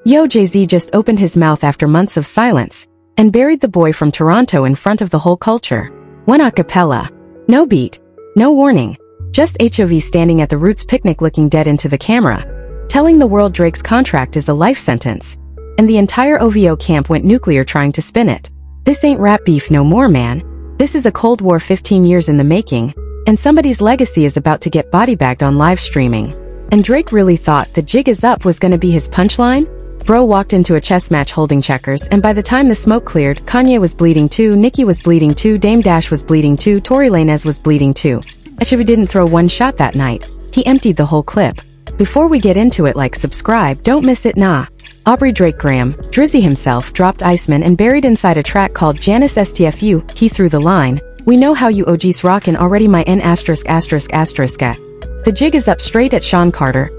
Yo, JayZ just opened his mouth after months of silence and buried the boy from Toronto in front of the whole culture. One acapella. No beat. No warning. Just HOV standing at the Roots picnic looking dead into the camera, telling the world Drake's contract is a life sentence. And the entire OVO camp went nuclear trying to spin it. This ain't rap beef no more, man. This is a Cold War 15 years in the making, and somebody's legacy is about to get bodybagged on live streaming. And Drake really thought the jig is up was gonna be his punchline? Bro walked into a chess match holding checkers, and by the time the smoke cleared, Kanye was bleeding too, Nicki was bleeding too, Dame Dash was bleeding too, Tory Lanez was bleeding too. HOV didn't throw one shot that night. He emptied the whole clip. Before we get into it, like, subscribe, don't miss it, nah. Aubrey Drake Graham, Drizzy himself, dropped Iceman and buried inside a track called Janice STFU. He threw the line, "We know how you OGs rockin' already, my N asterisk asterisk asterisk at." The jig is up straight at Sean Carter.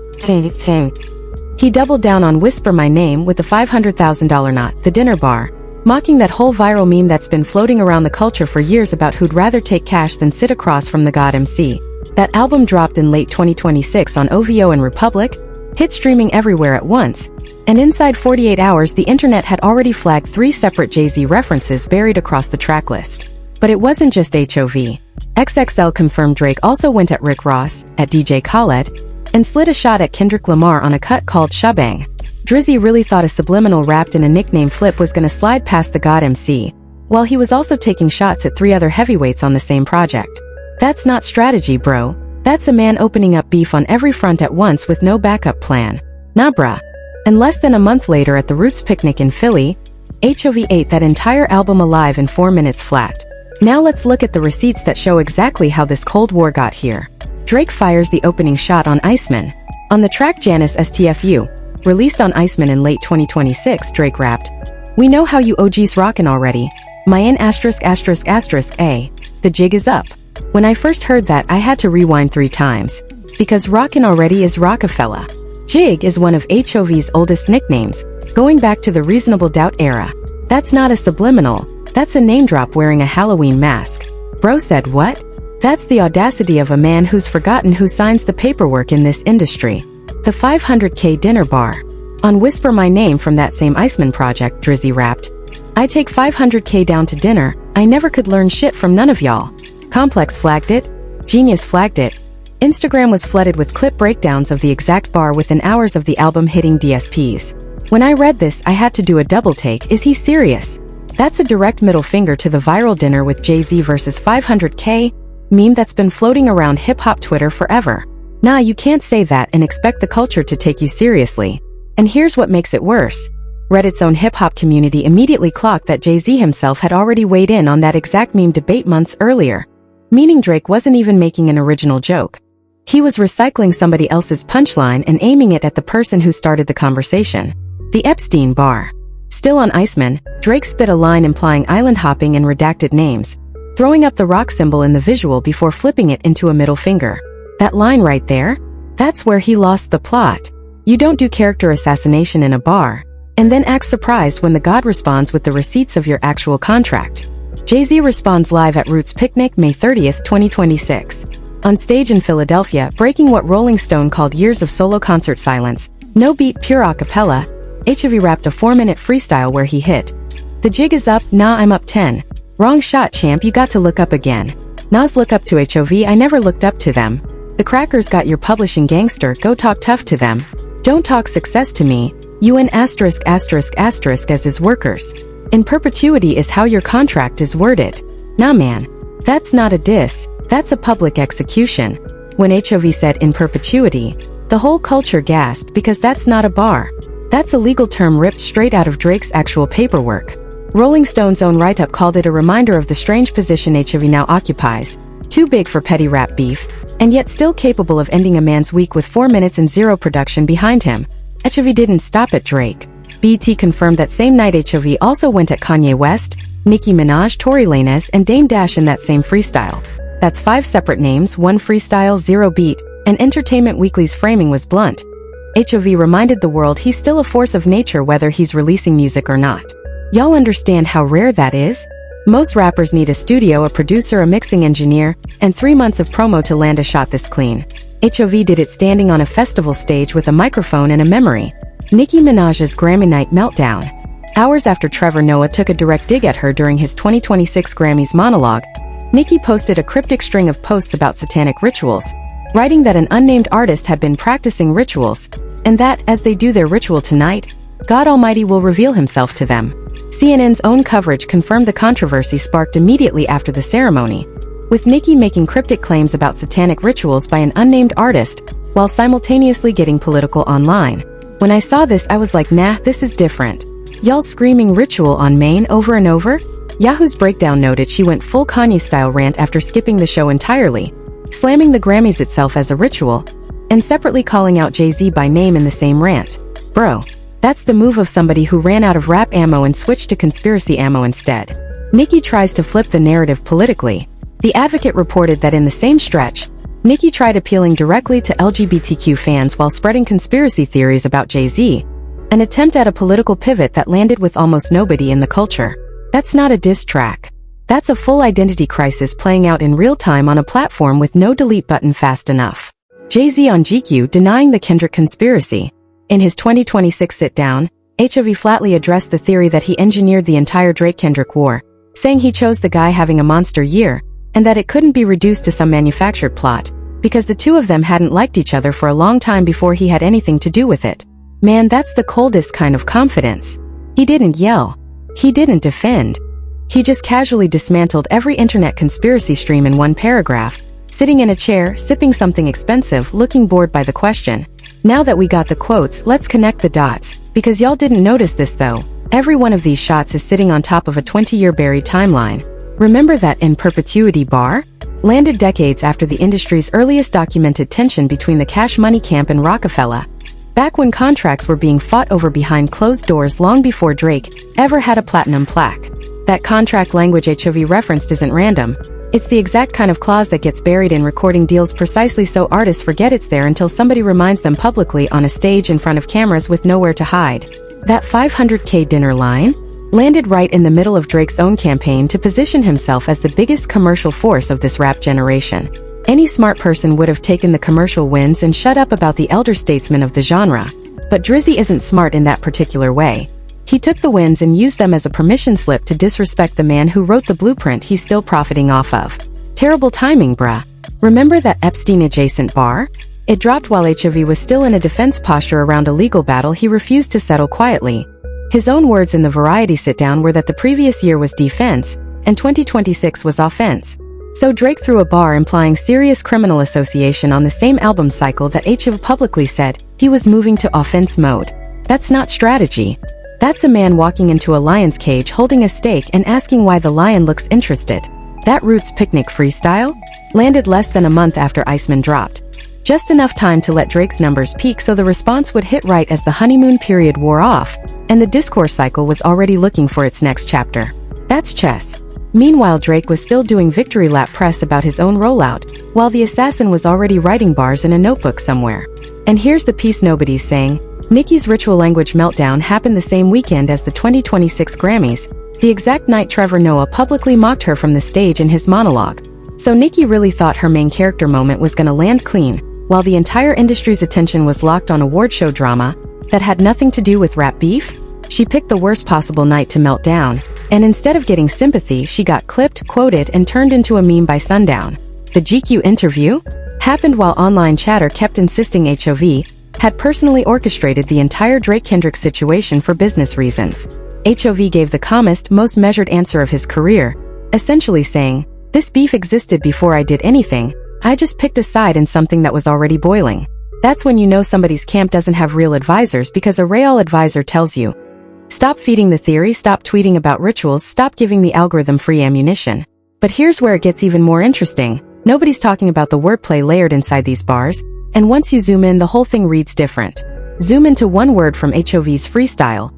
He doubled down on Whisper My Name with the $500,000 knot, the dinner bar, mocking that whole viral meme that's been floating around the culture for years about who'd rather take cash than sit across from the god MC. That album dropped in late 2026 on OVO and Republic, hit streaming everywhere at once, and inside 48 hours the internet had already flagged 3 separate JayZ references buried across the track list. But it wasn't just HOV. XXL confirmed Drake also went at Rick Ross, at DJ Khaled, and slid a shot at Kendrick Lamar on a cut called Shabang. Drizzy really thought a subliminal wrapped in a nickname flip was gonna slide past the god MC, while he was also taking shots at 3 other heavyweights on the same project. That's not strategy, bro. That's a man opening up beef on every front at once with no backup plan. Nah, bruh. And less than a month later at the Roots picnic in Philly, HOV ate that entire album alive in 4 minutes flat. Now let's look at the receipts that show exactly how this Cold War got here. Drake fires the opening shot on Iceman. On the track Janice STFU, released on Iceman in late 2026, Drake rapped, "We know how you OGs rockin' already. My N asterisk asterisk asterisk A. The jig is up." When I first heard that, I had to rewind 3 times. Because rockin' already is Rockefeller. Jig is one of HOV's oldest nicknames, going back to the Reasonable Doubt era. That's not a subliminal, that's a name drop wearing a Halloween mask. Bro said what? That's the audacity of a man who's forgotten who signs the paperwork in this industry. The $500K dinner bar. On Whisper My Name from that same Iceman project, Drizzy rapped, "I take $500K down to dinner, I never could learn shit from none of y'all." Complex flagged it. Genius flagged it. Instagram was flooded with clip breakdowns of the exact bar within hours of the album hitting DSPs. When I read this, I had to do a double take. Is he serious? That's a direct middle finger to the viral dinner with JayZ versus 500K meme that's been floating around hip-hop Twitter forever. Nah, you can't say that and expect the culture to take you seriously. And here's what makes it worse. Reddit's own hip-hop community immediately clocked that JayZ himself had already weighed in on that exact meme debate months earlier, meaning Drake wasn't even making an original joke. He was recycling somebody else's punchline and aiming it at the person who started the conversation. The Epstein bar. Still on Iceman, Drake spit a line implying island hopping and redacted names, throwing up the rock symbol in the visual before flipping it into a middle finger. That line right there? That's where he lost the plot. You don't do character assassination in a bar, and then act surprised when the god responds with the receipts of your actual contract. JayZ responds live at Roots Picnic May 30th, 2026. On stage in Philadelphia, breaking what Rolling Stone called years of solo concert silence, no beat, pure acapella, HOV rapped a 4-minute freestyle where he hit, "The jig is up, nah I'm up 10. Wrong shot, champ, you got to look up again. Nas look up to HOV, I never looked up to them. The crackers got your publishing gangster, go talk tough to them. Don't talk success to me, UN asterisk asterisk asterisk as his workers. In perpetuity is how your contract is worded." Nah man, that's not a diss, that's a public execution. When HOV said in perpetuity, the whole culture gasped because that's not a bar. That's a legal term ripped straight out of Drake's actual paperwork. Rolling Stone's own write-up called it a reminder of the strange position HOV now occupies, too big for petty rap beef, and yet still capable of ending a man's week with 4 minutes and 0 production behind him. HOV didn't stop at Drake. BET confirmed that same night HOV also went at Kanye West, Nicki Minaj, Tory Lanez, and Dame Dash in that same freestyle. That's 5 separate names, 1 freestyle, 0 beat, and Entertainment Weekly's framing was blunt. HOV reminded the world he's still a force of nature whether he's releasing music or not. Y'all understand how rare that is? Most rappers need a studio, a producer, a mixing engineer, and 3 months of promo to land a shot this clean. HOV did it standing on a festival stage with a microphone and a memory. Nicki Minaj's Grammy-night meltdown. Hours after Trevor Noah took a direct dig at her during his 2026 Grammys monologue, Nicki posted a cryptic string of posts about satanic rituals, writing that an unnamed artist had been practicing rituals, and that, as they do their ritual tonight, God Almighty will reveal himself to them. CNN's own coverage confirmed the controversy sparked immediately after the ceremony, with Nicki making cryptic claims about satanic rituals by an unnamed artist, while simultaneously getting political online. When I saw this, I was like, nah, this is different. Y'all screaming ritual on main over and over? Yahoo's breakdown noted she went full Kanye-style rant after skipping the show entirely, slamming the Grammys itself as a ritual, and separately calling out JayZ by name in the same rant. Bro, that's the move of somebody who ran out of rap ammo and switched to conspiracy ammo instead. Nicki tries to flip the narrative politically. The Advocate reported that in the same stretch, Nicki tried appealing directly to LGBTQ fans while spreading conspiracy theories about JayZ, an attempt at a political pivot that landed with almost nobody in the culture. That's not a diss track. That's a full identity crisis playing out in real time on a platform with no delete button fast enough. JayZ on GQ denying the Kendrick conspiracy. In his 2026 sit-down, HOV flatly addressed the theory that he engineered the entire Drake-Kendrick war, saying he chose the guy having a monster year, and that it couldn't be reduced to some manufactured plot, because the two of them hadn't liked each other for a long time before he had anything to do with it. Man, that's the coldest kind of confidence. He didn't yell. He didn't defend. He just casually dismantled every internet conspiracy stream in one paragraph, sitting in a chair, sipping something expensive, looking bored by the question. Now that we got the quotes, let's connect the dots, because y'all didn't notice this though. Every one of these shots is sitting on top of a 20-year buried timeline. Remember that in Perpetuity bar? Landed decades after the industry's earliest documented tension between the Cash Money camp and Rockefeller. Back when contracts were being fought over behind closed doors long before Drake ever had a platinum plaque. That contract language HOV referenced isn't random. It's the exact kind of clause that gets buried in recording deals precisely so artists forget it's there until somebody reminds them publicly on a stage in front of cameras with nowhere to hide. That $500K dinner line landed right in the middle of Drake's own campaign to position himself as the biggest commercial force of this rap generation. Any smart person would have taken the commercial wins and shut up about the elder statesman of the genre. But Drizzy isn't smart in that particular way. He took the wins and used them as a permission slip to disrespect the man who wrote the blueprint he's still profiting off of. Terrible timing, bruh. Remember that Epstein-adjacent bar? It dropped while HOV was still in a defense posture around a legal battle he refused to settle quietly. His own words in the Variety sit-down were that the previous year was defense, and 2026 was offense. So Drake threw a bar implying serious criminal association on the same album cycle that HOV publicly said he was moving to offense mode. That's not strategy. That's a man walking into a lion's cage holding a steak and asking why the lion looks interested. That Roots Picnic freestyle landed less than a month after Iceman dropped. Just enough time to let Drake's numbers peak so the response would hit right as the honeymoon period wore off, and the discourse cycle was already looking for its next chapter. That's chess. Meanwhile, Drake was still doing victory lap press about his own rollout, while the assassin was already writing bars in a notebook somewhere. And here's the piece nobody's saying. Nicki's ritual language meltdown happened the same weekend as the 2026 Grammys, the exact night Trevor Noah publicly mocked her from the stage in his monologue. So Nicki really thought her main character moment was gonna land clean, while the entire industry's attention was locked on award show drama that had nothing to do with rap beef? She picked the worst possible night to melt down, and instead of getting sympathy, she got clipped, quoted, and turned into a meme by sundown. The GQ interview happened while online chatter kept insisting HOV had personally orchestrated the entire Drake-Kendrick situation for business reasons. HOV gave the calmest, most measured answer of his career, essentially saying, "This beef existed before I did anything, I just picked a side in something that was already boiling." That's when you know somebody's camp doesn't have real advisors, because a real advisor tells you, stop feeding the theory, stop tweeting about rituals, stop giving the algorithm free ammunition. But here's where it gets even more interesting. Nobody's talking about the wordplay layered inside these bars, and once you zoom in, the whole thing reads different. Zoom into one word from HOV's freestyle.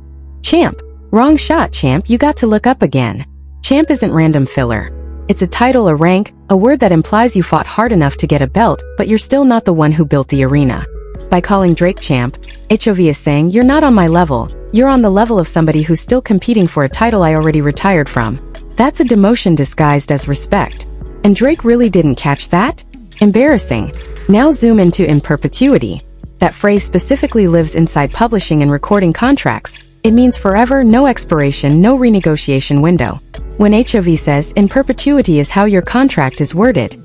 Champ. Wrong shot, champ, you got to look up again. Champ isn't random filler. It's a title, a rank, a word that implies you fought hard enough to get a belt, but you're still not the one who built the arena. By calling Drake champ, HOV is saying, you're not on my level, you're on the level of somebody who's still competing for a title I already retired from. That's a demotion disguised as respect. And Drake really didn't catch that? Embarrassing. Now zoom into In Perpetuity. That phrase specifically lives inside publishing and recording contracts. It means forever, no expiration, no renegotiation window. When HOV says, "In perpetuity" is how your contract is worded,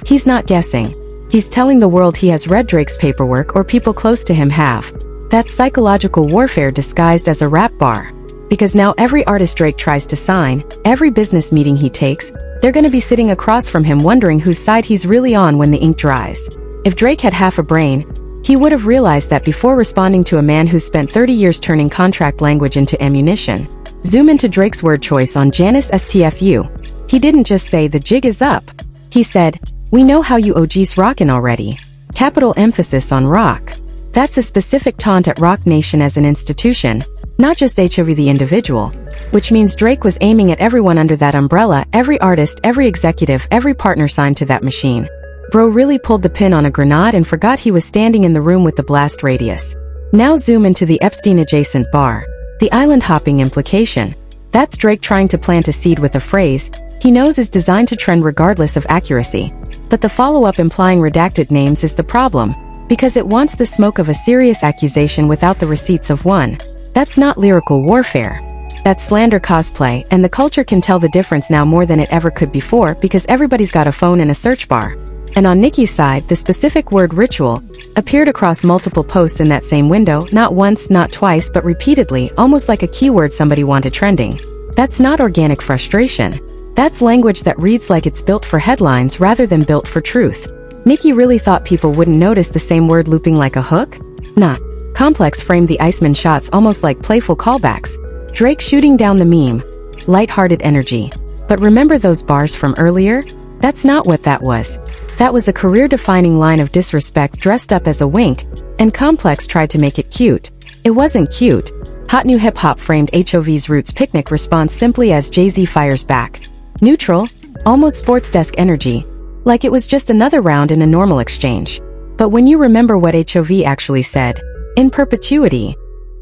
he's not guessing. He's telling the world he has read Drake's paperwork or people close to him have. That's psychological warfare disguised as a rap bar. Because now every artist Drake tries to sign, every business meeting he takes, they're gonna be sitting across from him wondering whose side he's really on when the ink dries. If Drake had half a brain, he would have realized that before responding to a man who spent 30 years turning contract language into ammunition. Zoom into Drake's word choice on Janice STFU. He didn't just say the jig is up. He said, "We know how you OGs rockin' already." Capital emphasis on rock. That's a specific taunt at Rock Nation as an institution, not just HOV the individual, which means Drake was aiming at everyone under that umbrella, every artist, every executive, every partner signed to that machine. Bro really pulled the pin on a grenade and forgot he was standing in the room with the blast radius. Now zoom into the Epstein-adjacent bar. The island-hopping implication. That's Drake trying to plant a seed with a phrase he knows is designed to trend regardless of accuracy. But the follow-up implying redacted names is the problem, because it wants the smoke of a serious accusation without the receipts of one. That's not lyrical warfare. That's slander cosplay, and the culture can tell the difference now more than it ever could before because everybody's got a phone and a search bar. And on Nicki's side, the specific word ritual appeared across multiple posts in that same window, not once, not twice, but repeatedly, almost like a keyword somebody wanted trending. That's not organic frustration. That's language that reads like it's built for headlines rather than built for truth. Nicki really thought people wouldn't notice the same word looping like a hook? Nah. Complex framed the Iceman shots almost like playful callbacks. Drake shooting down the meme. Light-hearted energy. But remember those bars from earlier? That's not what that was. That was a career-defining line of disrespect dressed up as a wink, and Complex tried to make it cute. It wasn't cute. Hot New Hip Hop framed HOV's Roots Picnic response simply as JayZ fires back. Neutral, almost sports desk energy, like it was just another round in a normal exchange. But when you remember what HOV actually said, "In perpetuity,"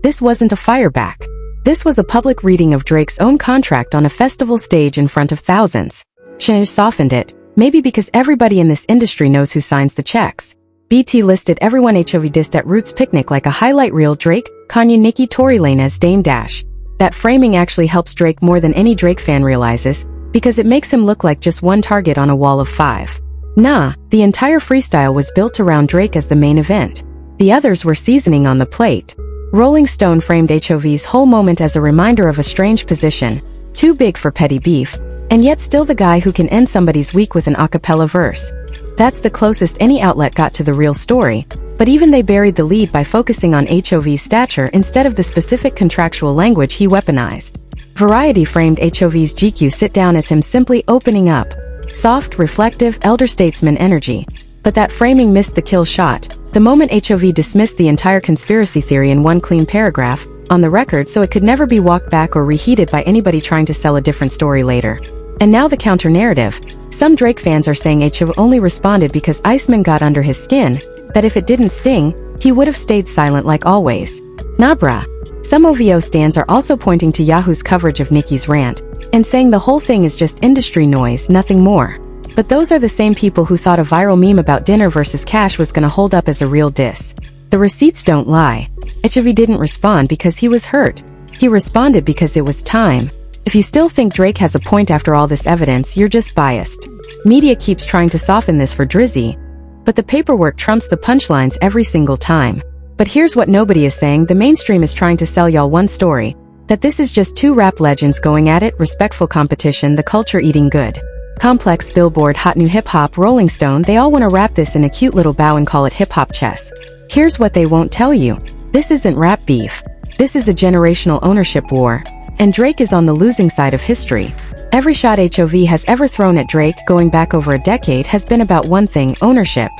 this wasn't a fireback. This was a public reading of Drake's own contract on a festival stage in front of thousands. JayZ softened it, maybe because everybody in this industry knows who signs the checks. BT listed everyone HOV dissed at Roots Picnic like a highlight reel: Drake, Kanye, Nicki, Tory Lanez, Dame Dash. That framing actually helps Drake more than any Drake fan realizes, because it makes him look like just one target on a wall of 5. Nah, the entire freestyle was built around Drake as the main event. The others were seasoning on the plate. Rolling Stone framed HOV's whole moment as a reminder of a strange position, too big for petty beef, and yet still the guy who can end somebody's week with an acapella verse. That's the closest any outlet got to the real story, but even they buried the lead by focusing on HOV's stature instead of the specific contractual language he weaponized. Variety framed HOV's GQ sit-down as him simply opening up. Soft, reflective, elder statesman energy. But that framing missed the kill shot. The moment HOV dismissed the entire conspiracy theory in one clean paragraph, on the record, so it could never be walked back or reheated by anybody trying to sell a different story later. And now the counter-narrative. Some Drake fans are saying HOV only responded because Iceman got under his skin, that if it didn't sting, he would have stayed silent like always. Nah bruh. Some OVO stans are also pointing to Yahoo's coverage of Nicki's rant, and saying the whole thing is just industry noise, nothing more. But those are the same people who thought a viral meme about dinner versus cash was gonna hold up as a real diss. The receipts don't lie. HOV didn't respond because he was hurt. He responded because it was time. If you still think Drake has a point after all this evidence, you're just biased. Media keeps trying to soften this for Drizzy, but the paperwork trumps the punchlines every single time. But here's what nobody is saying: the mainstream is trying to sell y'all one story, that this is just two rap legends going at it, respectful competition, the culture eating good. Complex, Billboard, Hot New Hip Hop, Rolling Stone, they all want to wrap this in a cute little bow and call it hip-hop chess. Here's what they won't tell you. This isn't rap beef. This is a generational ownership war. And Drake is on the losing side of history. Every shot HOV has ever thrown at Drake, going back over a decade, has been about one thing: ownership.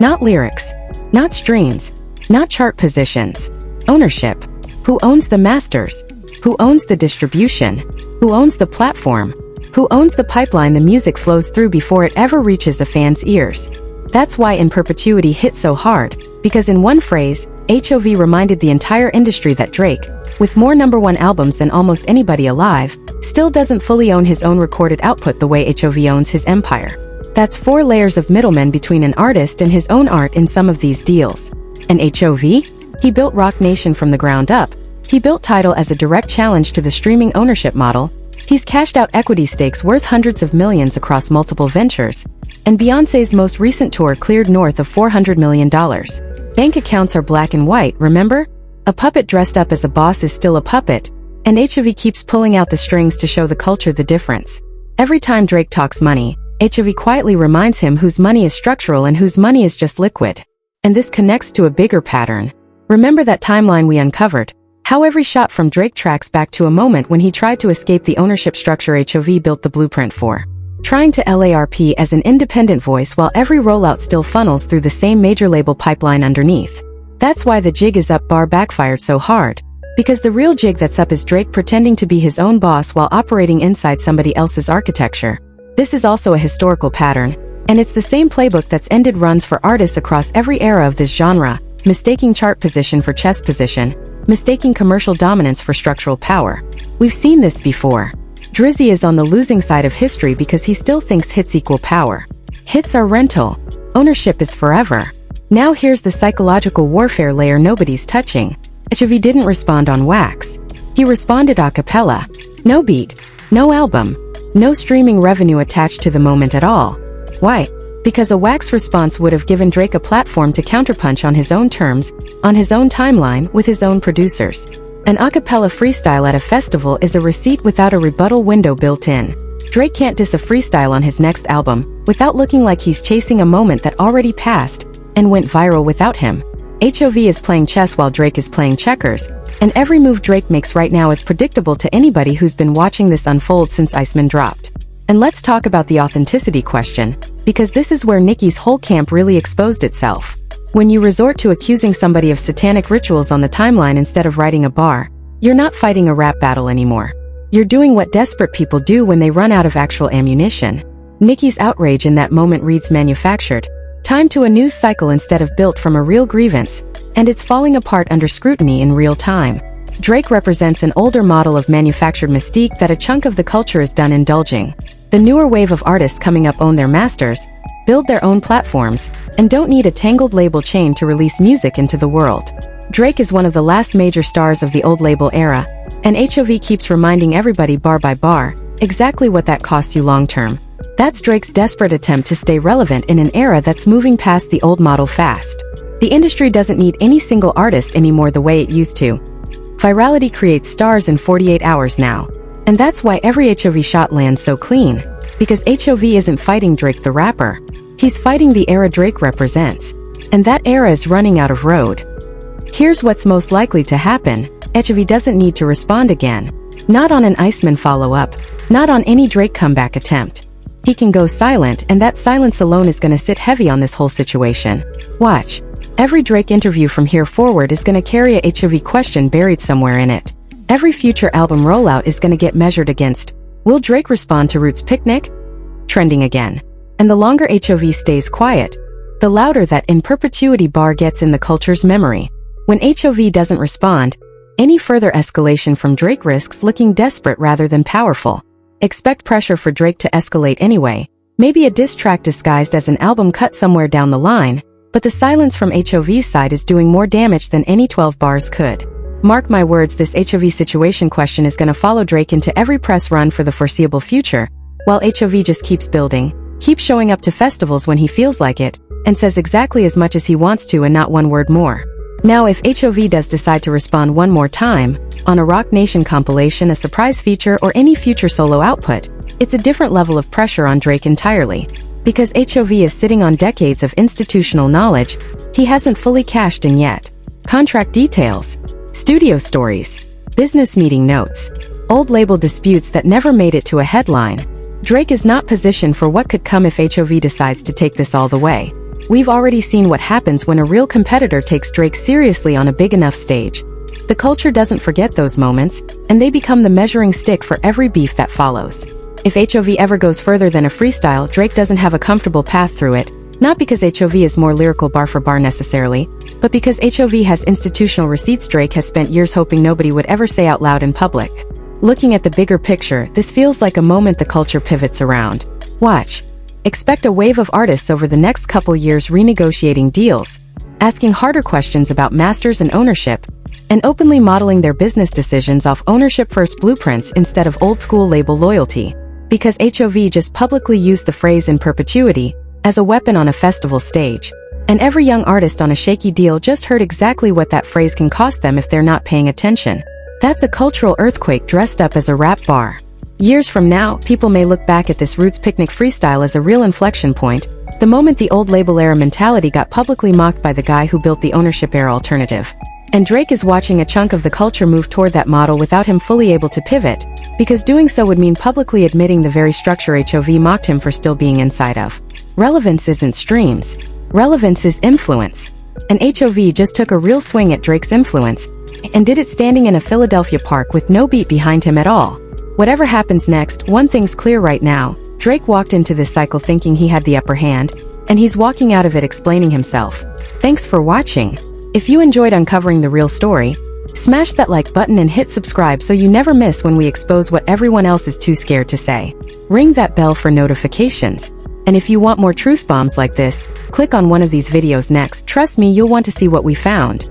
Not lyrics. Not streams. Not chart positions. Ownership. Who owns the masters? Who owns the distribution? Who owns the platform? Who owns the pipeline the music flows through before it ever reaches a fan's ears? That's why In Perpetuity hit so hard, because in one phrase, HOV reminded the entire industry that Drake, with more #1 albums than almost anybody alive, still doesn't fully own his own recorded output the way HOV owns his empire. That's 4 layers of middlemen between an artist and his own art in some of these deals. And HOV? He built Roc Nation from the ground up. He built Tidal as a direct challenge to the streaming ownership model. He's cashed out equity stakes worth hundreds of millions across multiple ventures. And Beyoncé's most recent tour cleared north of $400 million. Bank accounts are black and white, remember? A puppet dressed up as a boss is still a puppet, and HOV keeps pulling out the strings to show the culture the difference. Every time Drake talks money, HOV quietly reminds him whose money is structural and whose money is just liquid. And this connects to a bigger pattern. Remember that timeline we uncovered? How every shot from Drake tracks back to a moment when he tried to escape the ownership structure HOV built the blueprint for. Trying to LARP as an independent voice while every rollout still funnels through the same major label pipeline underneath. That's why the jig is up bar backfired so hard. Because the real jig that's up is Drake pretending to be his own boss while operating inside somebody else's architecture. This is also a historical pattern, and it's the same playbook that's ended runs for artists across every era of this genre, mistaking chart position for chess position, mistaking commercial dominance for structural power. We've seen this before. Drizzy is on the losing side of history because he still thinks hits equal power. Hits are rental. Ownership is forever. Now here's the psychological warfare layer nobody's touching. HOV didn't respond on wax. He responded a cappella. No beat, no album, no streaming revenue attached to the moment at all. Why? Because a wax response would have given Drake a platform to counterpunch on his own terms, on his own timeline, with his own producers. An a cappella freestyle at a festival is a receipt without a rebuttal window built in. Drake can't diss a freestyle on his next album without looking like he's chasing a moment that already passed and went viral without him. HOV is playing chess while Drake is playing checkers, and every move Drake makes right now is predictable to anybody who's been watching this unfold since Iceman dropped. And let's talk about the authenticity question, because this is where Nicki's whole camp really exposed itself. When you resort to accusing somebody of satanic rituals on the timeline instead of writing a bar, you're not fighting a rap battle anymore. You're doing what desperate people do when they run out of actual ammunition. Nicki's outrage in that moment reads manufactured, timed to a news cycle instead of built from a real grievance, and it's falling apart under scrutiny in real time. Drake represents an older model of manufactured mystique that a chunk of the culture is done indulging. The newer wave of artists coming up own their masters, build their own platforms, and don't need a tangled label chain to release music into the world. Drake is one of the last major stars of the old label era, and HOV keeps reminding everybody bar by bar exactly what that costs you long term. That's Drake's desperate attempt to stay relevant in an era that's moving past the old model fast. The industry doesn't need any single artist anymore the way it used to. Virality creates stars in 48 hours now. And that's why every HOV shot lands so clean. Because HOV isn't fighting Drake the rapper. He's fighting the era Drake represents. And that era is running out of road. Here's what's most likely to happen. HOV doesn't need to respond again. Not on an Iceman follow-up. Not on any Drake comeback attempt. He can go silent, and that silence alone is gonna sit heavy on this whole situation. Watch. Every Drake interview from here forward is gonna carry a HOV question buried somewhere in it. Every future album rollout is gonna get measured against, will Drake respond to Roots Picnic? Trending again. And the longer HOV stays quiet, the louder that in perpetuity bar gets in the culture's memory. When HOV doesn't respond, any further escalation from Drake risks looking desperate rather than powerful. Expect pressure for Drake to escalate anyway, maybe a diss track disguised as an album cut somewhere down the line, but the silence from HOV's side is doing more damage than any 12 bars could. Mark my words, this HOV situation question is gonna follow Drake into every press run for the foreseeable future, while HOV just keeps building, keeps showing up to festivals when he feels like it, and says exactly as much as he wants to and not one word more. Now if HOV does decide to respond one more time, on a Roc Nation compilation, a surprise feature, or any future solo output, it's a different level of pressure on Drake entirely. Because HOV is sitting on decades of institutional knowledge he hasn't fully cashed in yet. Contract details, studio stories, business meeting notes, old label disputes that never made it to a headline. Drake is not positioned for what could come if HOV decides to take this all the way. We've already seen what happens when a real competitor takes Drake seriously on a big enough stage. The culture doesn't forget those moments, and they become the measuring stick for every beef that follows. If HOV ever goes further than a freestyle, Drake doesn't have a comfortable path through it, not because HOV is more lyrical bar for bar necessarily, but because HOV has institutional receipts Drake has spent years hoping nobody would ever say out loud in public. Looking at the bigger picture, this feels like a moment the culture pivots around. Watch. Expect a wave of artists over the next couple years renegotiating deals, asking harder questions about masters and ownership, and openly modeling their business decisions off ownership-first blueprints instead of old-school label loyalty. Because HOV just publicly used the phrase in perpetuity as a weapon on a festival stage. And every young artist on a shaky deal just heard exactly what that phrase can cost them if they're not paying attention. That's a cultural earthquake dressed up as a rap bar. Years from now, people may look back at this Roots Picnic freestyle as a real inflection point, the moment the old label-era mentality got publicly mocked by the guy who built the ownership-era alternative. And Drake is watching a chunk of the culture move toward that model without him fully able to pivot, because doing so would mean publicly admitting the very structure HOV mocked him for still being inside of. Relevance isn't streams. Relevance is influence. And HOV just took a real swing at Drake's influence, and did it standing in a Philadelphia park with no beat behind him at all. Whatever happens next, one thing's clear right now: Drake walked into this cycle thinking he had the upper hand, and he's walking out of it explaining himself. Thanks for watching. If you enjoyed uncovering the real story, smash that like button and hit subscribe so you never miss when we expose what everyone else is too scared to say. Ring that bell for notifications. And if you want more truth bombs like this, click on one of these videos next. Trust me, you'll want to see what we found.